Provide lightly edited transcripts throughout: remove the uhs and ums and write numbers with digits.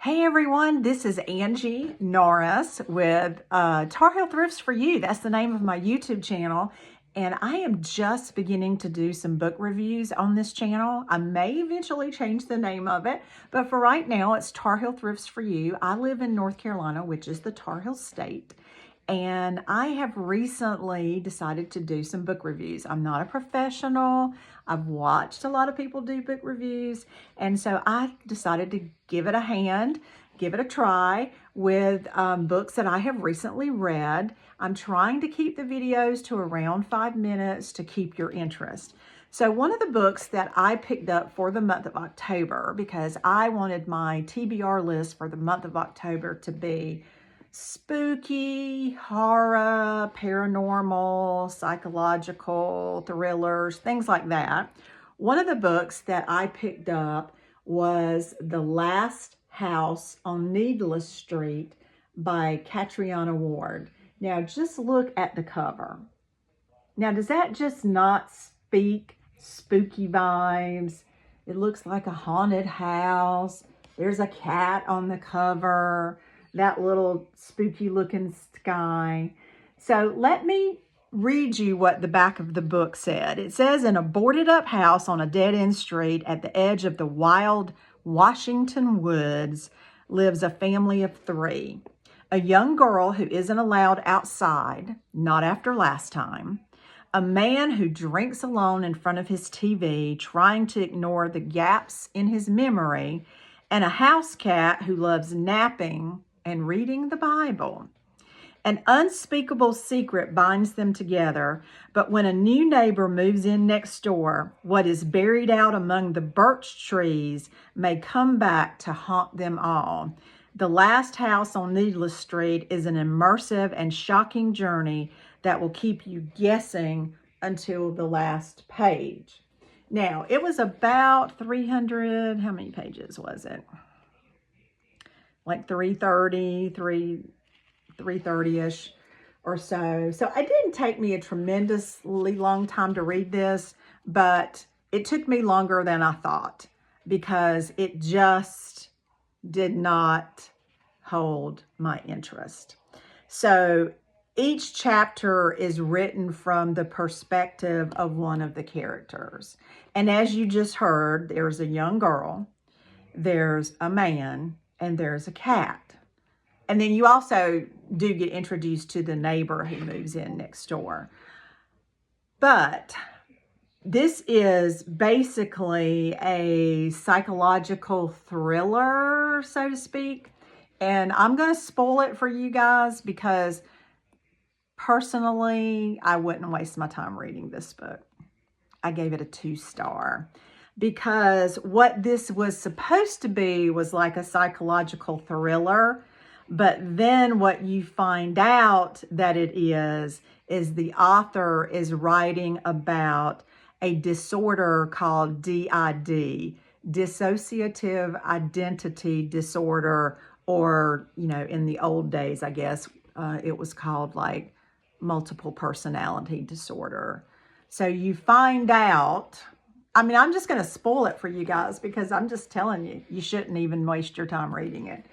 Hey everyone, this is Angie Norris with Tar Heel Thrifts for You. That's the name of my YouTube channel. And I am just beginning to do some book reviews on this channel. I may eventually change the name of it, but for right now, it's Tar Heel Thrifts for You. I live in North Carolina, which is the Tar Heel state. And I have recently decided to do some book reviews. I'm not a professional. I've watched a lot of people do book reviews. And so I decided to give it a hand, give it a try with books that I have recently read. I'm trying to keep the videos to around 5 minutes to keep your interest. So one of the books that I picked up for the month of October, because I wanted my TBR list for the month of October to be spooky, horror, paranormal, psychological, thrillers, things like that. One of the books that I picked up was The Last House on Needless Street by Catriona Ward. Now, just look at the cover. Now, does that just not speak spooky vibes? It looks like a haunted house. There's a cat on the cover. That little spooky looking sky. So let me read you what the back of the book said. It says, in a boarded up house on a dead end street at the edge of the wild Washington woods lives a family of 3. A young girl who isn't allowed outside, not after last time. A man who drinks alone in front of his TV, trying to ignore the gaps in his memory, and a house cat who loves napping and reading the Bible. An unspeakable secret binds them together, but when a new neighbor moves in next door, what is buried out among the birch trees may come back to haunt them all. The Last House on Needless Street is an immersive and shocking journey that will keep you guessing until the last page. Now, it was about 300, how many pages was it? Like 330-ish or so. So it didn't take me a tremendously long time to read this, but it took me longer than I thought because it just did not hold my interest. So each chapter is written from the perspective of one of the characters. And as you just heard, there's a young girl, there's a man, and there's a cat. And then you also do get introduced to the neighbor who moves in next door. But this is basically a psychological thriller, so to speak. And I'm going to spoil it for you guys because personally, I wouldn't waste my time reading this book. I gave it a 2-star. Because what this was supposed to be was like a psychological thriller, but then what you find out that it is the author is writing about a disorder called DID, dissociative identity disorder, or, you know, in the old days, I guess, it was called like multiple personality disorder. So you find out, I mean, I'm just going to spoil it for you guys because I'm just telling you, you shouldn't even waste your time reading it.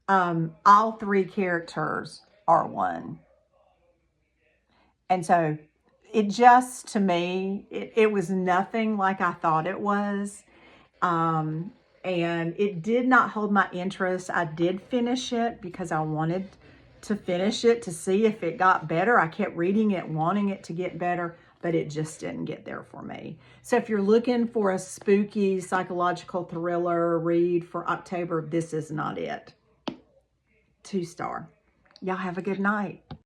All 3 characters are one. And so it just, to me, it was nothing like I thought it was. And it did not hold my interest. I did finish it because I wanted to finish it to see if it got better. I kept reading it, wanting it to get better, but it just didn't get there for me. So if you're looking for a spooky psychological thriller read for October, this is not it. 2-star. Y'all have a good night.